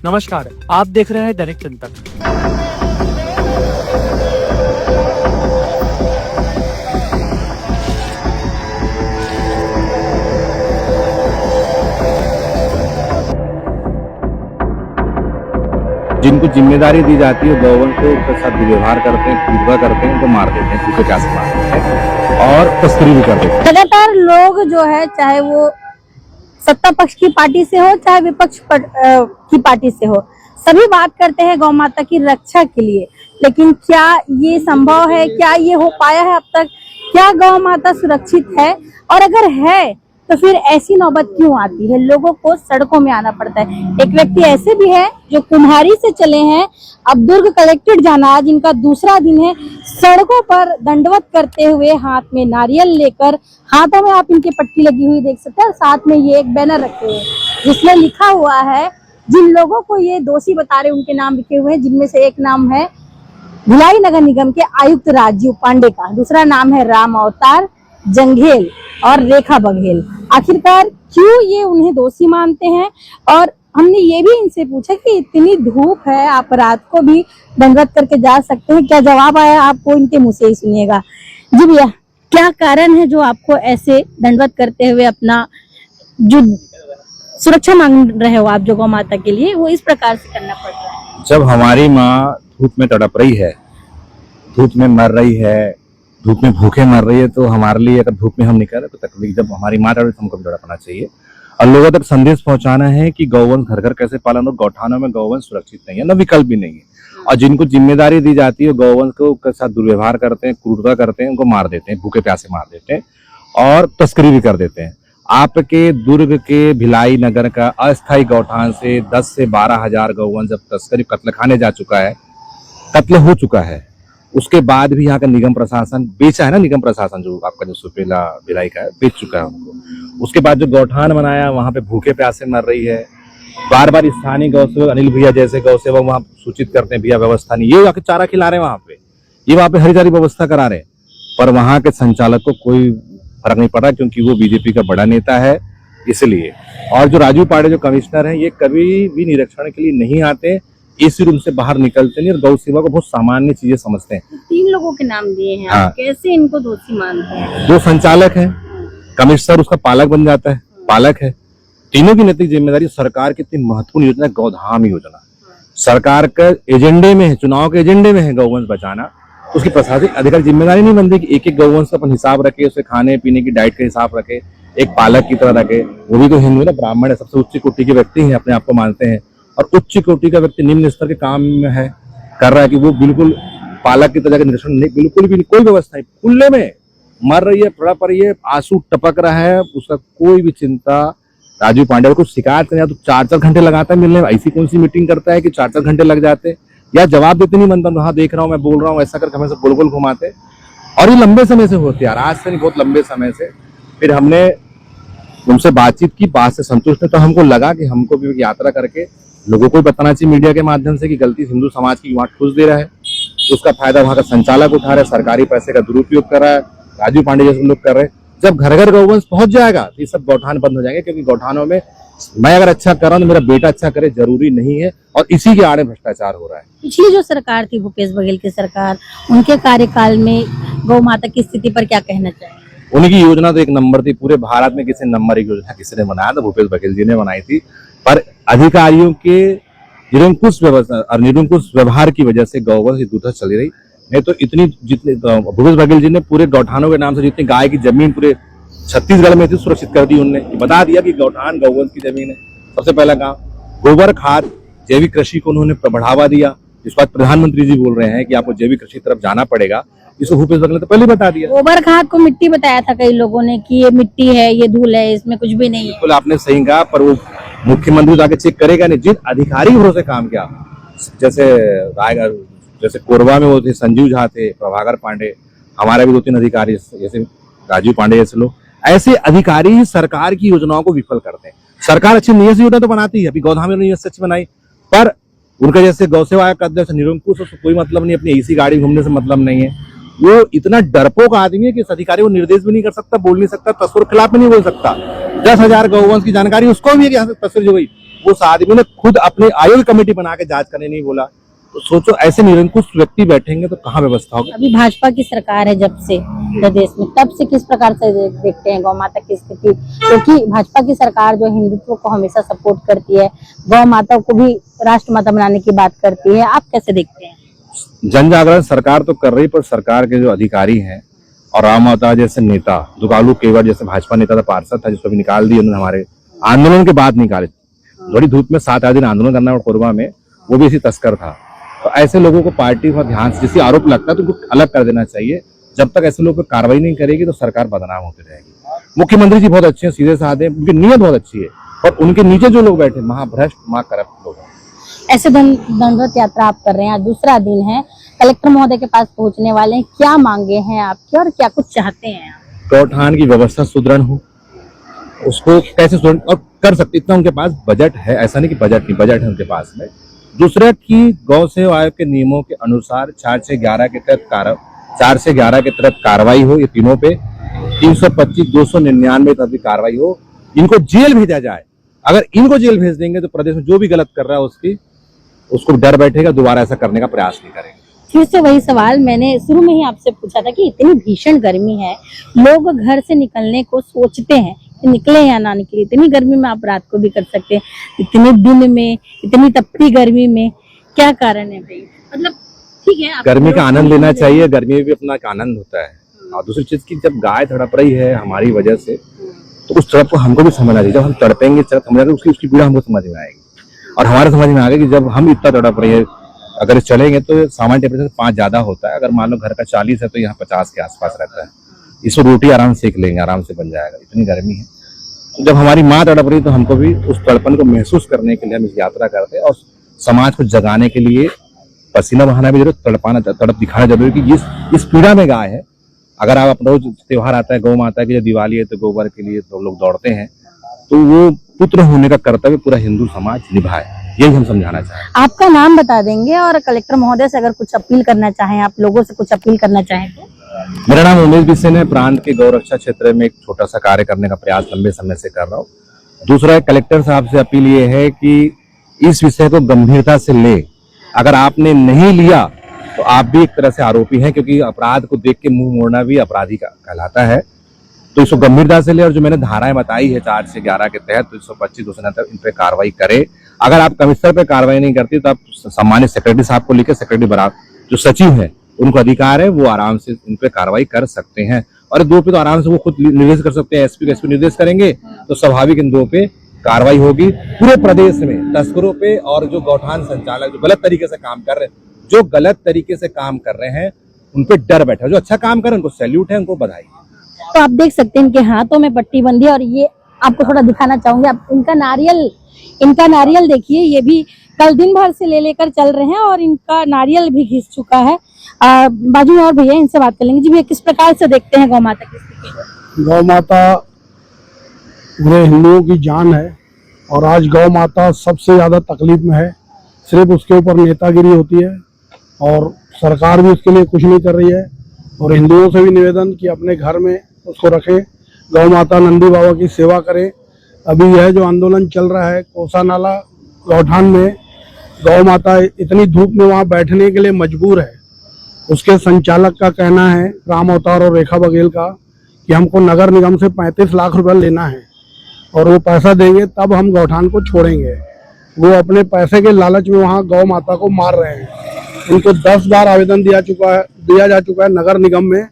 नमस्कार, आप देख रहे हैं दैनिक चिंतन। जिनको जिम्मेदारी दी जाती है गौवंश को उनके साथ दुर्व्यवहार करते हैं, क्रूरता करते हैं, उनको मार देते हैं, भूखे प्यासे मार देते हैं और तस्करी भी कर देते हैं। लगातार लोग जो है, चाहे वो सत्ता पक्ष की पार्टी से हो चाहे विपक्ष की पार्टी से हो, सभी बात करते हैं गौ माता की रक्षा के लिए। लेकिन क्या ये संभव है? क्या ये हो पाया है अब तक? क्या गौ माता सुरक्षित है? और अगर है तो फिर ऐसी नौबत क्यों आती है? लोगों को सड़कों में आना पड़ता है। एक व्यक्ति ऐसे भी है जो कुम्हारी से चले हैं, अब दुर्ग कलेक्टेड जाना, जिनका दूसरा दिन है, सड़कों पर दंडवत करते हुए, हाथ में नारियल लेकर, हाथों में आप इनकी पट्टी लगी हुई देख सकते हैं, और साथ में ये एक बैनर रखे हुए जिसमें लिखा हुआ है, जिन लोगों को ये दोषी बता रहे उनके नाम लिखे हुए हैं, जिनमें से एक नाम है भिलाई नगर निगम के आयुक्त राजीव पांडे का, दूसरा नाम है राम अवतार जंघेल और रेखा बघेल। आखिरकार क्यों ये उन्हें दोषी मानते हैं? और हमने ये भी इनसे पूछा कि इतनी धूप है, आप रात को भी दंडवत करके जा सकते हैं, क्या जवाब आया आपको इनके मुंह से ही सुनिएगा। जी भैया, क्या कारण है जो आपको ऐसे दंडवत करते हुए अपना जो सुरक्षा मांग रहे हो आप जो गौ माता के लिए, वो इस प्रकार से करना पड़ रहा है? जब हमारी माँ धूप में तड़प रही है, धूप में मर रही है, धूप में भूखे मर रही है, तो हमारे लिए अगर धूप में हम निकल रहे तो तकलीफ, जब हमारी माँ तड़प हमको भी तड़पना चाहिए। और लोगों तक संदेश पहुंचाना है कि गौवंश घर घर कैसे पालन हो, गौठानों में गौवंश सुरक्षित नहीं है, न विकल्प भी नहीं है। और जिनको जिम्मेदारी दी जाती है गौवंश को के साथ दुर्व्यवहार करते हैं, क्रूरता करते हैं, उनको मार देते हैं, भूखे प्यासे मार देते हैं और तस्करी भी कर देते हैं। आपके दुर्ग के भिलाई नगर का अस्थायी गौठान से 10 से 12 हजार गौवंश जब तस्करी कत्ल खाने जा चुका है, कत्ल हो चुका है, उसके बाद भी यहाँ का निगम प्रशासन बेचा है ना, निगम प्रशासन जो आपका जो सुपेला भिलाई का है, बेच चुका है उनको। उसके बाद जो गौठान बनाया वहां पे भूखे प्यासे मर रही है। बार बार स्थानीय गौ सेवक अनिल भैया जैसे गौ सेवक वहां सूचित करते हैं, भैया व्यवस्था नहीं, ये आके चारा खिला रहे हैं वहां पे, ये वहां पे हरी चारी व्यवस्था करा रहे हैं, पर वहां के संचालक को कोई फर्क नहीं पड़ रहा, क्योंकि वो बीजेपी का बड़ा नेता है इसलिए। और जो राजीव पांडे जो कमिश्नर हैं, ये कभी भी निरीक्षण के लिए नहीं आते, एसी रूम से बाहर निकलते नहीं, और गौ सेवा को बहुत सामान्य चीजें समझते हैं। 3 लोगों के नाम दिए हैं, हाँ। आप कैसे इनको दोषी मानते हैं? जो संचालक है, कमिश्नर उसका पालक बन जाता है, पालक है। तीनों की नैतिक जिम्मेदारी। सरकार की इतनी महत्वपूर्ण योजना गौधाम योजना सरकार का एजेंडे में है, चुनाव के एजेंडे में है गौवंश बचाना, तो उसकी प्रशासनिक अधिकारी जिम्मेदारी नहीं बनती कि एक एक गौवंश का अपन हिसाब रखे, उसे खाने पीने की डाइट का हिसाब रखे, एक पालक की तरह रखे। वो भी तो हिंदू ना, ब्राह्मण है, सबसे उच्च कोटि के व्यक्ति हैं, अपने आप को मानते हैं, और उच्च कोटि का व्यक्ति निम्न स्तर के काम में है, कर रहा है कि वो बिल्कुल पालक की तरह का निरीक्षण नहीं, बिल्कुल भी कोई व्यवस्था नहीं, खुले में मर रही है, तड़प रही है, आंसू टपक रहा है, उसका कोई भी चिंता राजीव पांडे को शिकायत करें तो 4-4 घंटे लगाता है मिलने में। ऐसी कौन सी मीटिंग करता है कि 4-4 घंटे लग जाते, या जवाब देते नहीं बनता, हाँ देख रहा हूँ, मैं बोल रहा हूँ, ऐसा करके हमें सब गोल गोल घुमाते। और ये लंबे समय से होते यार, आज से नहीं, बहुत लंबे समय से। फिर हमने उनसे बातचीत की, बात से संतुष्ट है, तो हमको लगा कि हमको भी यात्रा करके लोगों को बताना चाहिए मीडिया के माध्यम से कि गलती हिंदू समाज की वहां ठूस दे रहा है, उसका फायदा वहां का संचालक उठा रहा है, सरकारी पैसे का दुरुपयोग कर रहा है, राजीव पांडे जैसे लोग कर रहे हैं। जब घर घर गौवंश पहुंच जाएगा तो ये सब गौठान बंद हो जाएंगे, क्योंकि गौठानों में मैं अगर अच्छा कर रहा हूं तो मेरा बेटा अच्छा करे जरूरी नहीं है, और इसी के आड़े भ्रष्टाचार हो रहा है। पिछली जो सरकार थी, भूपेश बघेल की सरकार, उनके कार्यकाल में गौ माता की स्थिति पर क्या कहना चाहिए? उनकी योजना तो एक नंबर थी, पूरे भारत में किसी नंबर एक योजना किसी ने बनाया था, भूपेश बघेल जी ने बनाई थी, पर अधिकारियों के निरंकुश व्यवस्था और निरंकुश व्यवहार की वजह से गौवंश दूध चली रही। नहीं तो इतनी जितने भूपेश बघेल जी ने पूरे गौठानों के नाम से जितनी गाय की जमीन पूरे छत्तीसगढ़ में थी सुरक्षित कर दी। उनने बता दिया कि गौठान गौवंश की जमीन है। सबसे पहला काम गोबर खाद जैविक कृषि को उन्होंने बढ़ावा दिया, इस बात प्रधानमंत्री जी बोल रहे हैं कि आपको जैविक कृषि तरफ जाना पड़ेगा, इसको भूपेश बघेल ने तो पहले बता दिया। गोबर खाद को मिट्टी बताया था कई लोगों ने कि ये मिट्टी है, ये धूल है, इसमें कुछ भी नहीं है। बिल्कुल आपने सही कहा, पर वो मुख्यमंत्री जाके चेक करेगा नहीं। जिन अधिकारी भरोसे काम किया, जैसे कोरबा में वो थे संजीव झा थे, प्रभाकर पांडे, हमारे भी 2-3 अधिकारी जैसे राजीव पांडे जैसे लोग, ऐसे अधिकारी ही सरकार की योजनाओं को विफल करते हैं। सरकार अच्छी नियत योजना तो बनाती है, अभी गौधाम ने सच बनाई, पर उनका जैसे गौ सेवा आयोग का अध्यक्ष निरंकुश, उसको कोई मतलब नहीं, अपनी एसी गाड़ी घूमने से मतलब नहीं है। वो इतना डरपोक आदमी है कि इस अधिकारी को निर्देश भी नहीं कर सकता, बोल नहीं सकता, तस्वीर खिलाफ भी नहीं बोल सकता। 10,000 गौवंश की जानकारी उसको भी है कि यहाँ से तस्वीर जो गई उस आदमी ने खुद अपने आयोग कमेटी बना के जांच करने नहीं बोला। तो सोचो ऐसे निरंकुश व्यक्ति बैठेंगे तो कहाँ व्यवस्था होगी। अभी भाजपा की सरकार है जब से प्रदेश में, तब से किस प्रकार से देखते हैं गौ माता की स्थिति? क्योंकि भाजपा की सरकार जो हिंदुत्व को हमेशा सपोर्ट करती है, गौ माता को भी राष्ट्र माता बनाने की बात करती है, आप कैसे देखते हैं? जन जागरण सरकार तो कर रही, पर सरकार के जो अधिकारी हैं और राम माता जैसे नेता, दुकालू केवट जैसे भाजपा नेता था, पार्षद था, जिसको भी निकाल दिया उन्होंने, हमारे आंदोलन के बाद निकाले, बड़ी धूप में 7 दिन आंदोलन करना और कोरबा में, वो भी इसी तस्कर था। तो ऐसे लोगों को पार्टी पर ध्यान से, जिससे आरोप लगता है तो उनको अलग कर देना चाहिए। जब तक ऐसे लोगों पर कार्रवाई नहीं करेगी तो सरकार बदनाम होती रहेगी। मुख्यमंत्री जी बहुत अच्छे हैं, सीधे साधे, उनकी नीयत बहुत अच्छी है, और उनके नीचे जो लोग बैठे महाभ्रष्ट, करप्ट लोग हैं। ऐसे दंडवत यात्रा आप कर रहे हैं, आज दूसरा दिन है, कलेक्टर महोदय के पास पहुंचने वाले हैं, क्या मांगे हैं आपकी और क्या कुछ चाहते हैं? गौठान की व्यवस्था सुदृढ़ हो, उसको कैसे सुदृढ़ और कर सकते, इतना उनके पास बजट है, ऐसा नहीं कि बजट नहीं, बजट है उनके पास में। दूसरा कि गौ सेवा आयोग के नियमों के अनुसार 4 से 11 के तहत कार्रवाई हो, ये तीनों पे 325, 299 तक भी कार्रवाई हो, इनको जेल भेजा जाए। अगर इनको जेल भेज देंगे तो प्रदेश में जो भी गलत कर रहा है उसको डर बैठेगा, दोबारा ऐसा करने का प्रयास नहीं करेंगे। फिर से वही सवाल मैंने शुरू में ही आपसे पूछा था कि इतनी भीषण गर्मी है, लोग घर से निकलने को सोचते हैं कि निकले या ना निकले, इतनी गर्मी में आप रात को भी कर सकते हैं, इतने दिन में, इतनी तपती गर्मी में, क्या कारण है भाई? मतलब ठीक है, गर्मी का आनंद लेना चाहिए, गर्मी में भी अपना एक आनंद होता है। और दूसरी चीज की, जब गाय तड़प रही है हमारी वजह से, तो उस तड़प को हमको भी समझना चाहिए। जब हम तड़पेंगे, उसकी पीड़ा हमको समझ में आएगी, और हमारे समझ में आ गया कि जब हम इतना तड़प रही है, अगर चलेंगे तो सामान्य टेम्परेचर 5 ज्यादा होता है। अगर मान लो घर का 40 है तो यहाँ 50 के आसपास रहता है। इसको रोटी आराम से सेक लेंगे, आराम से बन जाएगा, इतनी गर्मी है। तो जब हमारी माँ तड़प रही तो हमको भी उस तड़पन को महसूस करने के लिए हम इस यात्रा करते हैं, और समाज को जगाने के लिए पसीना बहाना भी जरूर, तड़प दिखाना जरूरी कि इस पीड़ा में गाय है। अगर आप अपना रोज त्योहार आता है गौ माता की, जो दिवाली है, तो गोबर के लिए तो लोग दौड़ते हैं, तो वो पुत्र होने का कर्तव्य पूरा हिंदू समाज निभाए, यही हम समझाना चाहें। आपका नाम बता देंगे और कलेक्टर महोदय से अगर कुछ अपील करना चाहें, आप लोगों से कुछ अपील करना चाहें तो? मेरा नाम उमेश बिसेन है, प्रांत के गौरक्षा क्षेत्र में एक छोटा सा कार्य करने का प्रयास लंबे समय से कर रहा हूँ। दूसरा, कलेक्टर साहब से अपील ये है कि इस विषय को गंभीरता से ले। अगर आपने नहीं लिया तो आप भी एक तरह से आरोपी हैं, क्योंकि अपराध को देख के मुंह मोड़ना भी अपराधी का कहलाता है। तो इसको गंभीरता से ले, और जो मैंने धाराएं बताई है 4 से 11 के तहत 325, 299 इन पे कार्रवाई करे। अगर आप कमिश्नर पे कार्रवाई नहीं करती तो आप सम्मानित सेक्रेटरी साहब को लिखे, सेक्रेटरी बराबर जो सचिव है उनको अधिकार है, वो आराम से इन पे कार्रवाई कर सकते हैं। और 2 पे तो आराम से वो खुद निर्देश कर सकते हैं, एसपी निर्देश करेंगे तो स्वाभाविक इन 2 पे कार्रवाई होगी। पूरे प्रदेश में तस्करों पे और जो गौठान संचालक जो गलत तरीके से काम कर रहे हैं, उन पे डर बैठा। जो अच्छा काम कर रहे हैं उनको सैल्यूट है, उनको बधाई। तो आप देख सकते हैं इनके हाथों में पट्टी बंधी है, और ये आपको थोड़ा दिखाना चाहूंगी। आप इनका नारियल देखिए, ये भी कल दिन भर से लेकर चल रहे हैं और इनका नारियल भी घिस चुका है। बाजू में और भैया, इनसे बात कर लेंगे। जी भैया, किस प्रकार से देखते हैं गौ माता की स्थिति? गौ माता पूरे हिंदुओं की जान है, और आज गौ माता सबसे ज्यादा तकलीफ में है। सिर्फ उसके ऊपर नेतागिरी होती है और सरकार भी उसके लिए कुछ नहीं कर रही है। और हिंदुओं से भी निवेदन कि अपने घर में उसको रखें, गौ माता नंदी बाबा की सेवा करें। अभी यह जो आंदोलन चल रहा है कोसा नाला गौठान में, गौ माता इतनी धूप में वहाँ बैठने के लिए मजबूर है। उसके संचालक का कहना है, राम अवतार और रेखा बघेल का, कि हमको नगर निगम से 35 लाख रुपए लेना है, और वो पैसा देंगे तब हम गौठान को छोड़ेंगे। वो अपने पैसे के लालच में वहाँ गौ माता को मार रहे हैं। उनको 10 बार आवेदन दिया जा चुका है नगर निगम में,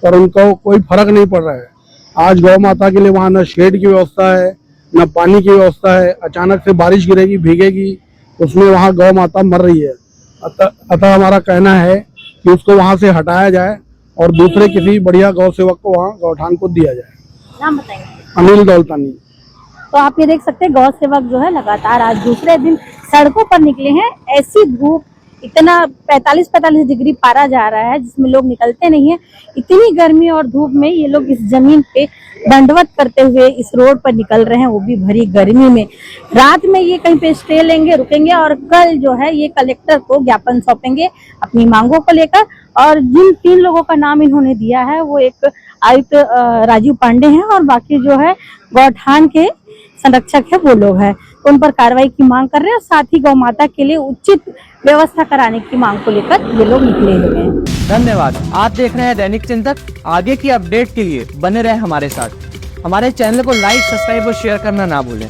पर उनको कोई फर्क नहीं पड़ रहा है। आज गौ माता के लिए वहाँ न शेड की व्यवस्था है, न पानी की व्यवस्था है। अचानक से बारिश गिरेगी, भीगेगी, उसमें वहाँ गौ माता मर रही है। अतः हमारा कहना है कि उसको वहाँ से हटाया जाए और दूसरे किसी बढ़िया गौ सेवक को वहाँ गौठान को दिया जाए। नाम बताएंगे? अनिल दौलतानी। तो आप ये देख सकते हैं, गौ सेवक जो है लगातार आज दूसरे दिन सड़कों पर निकले हैं। ऐसी धूप, इतना 45 डिग्री पारा जा रहा है, जिसमें लोग निकलते नहीं है। इतनी गर्मी और धूप में ये लोग इस जमीन पे दंडवत करते हुए इस रोड पर निकल रहे हैं, वो भी भरी गर्मी में। रात में ये कहीं पे स्टे लेंगे, रुकेंगे, और कल जो है ये कलेक्टर को ज्ञापन सौंपेंगे अपनी मांगों को लेकर। और जिन 3 लोगों का नाम इन्होंने दिया है, वो एक आयुक्त राजीव पांडे हैं, और बाकी जो है गौठान के संरक्षक है वो लोग हैं। तो उन पर कार्रवाई की मांग कर रहे हैं और साथ ही गौ माता के लिए उचित व्यवस्था कराने की मांग को लेकर ये लोग निकले हुए हैं। धन्यवाद। आप देख रहे हैं दैनिक चिंतक। आगे की अपडेट के लिए बने रहे हमारे साथ। हमारे चैनल को लाइक, सब्सक्राइब और शेयर करना ना भूलें।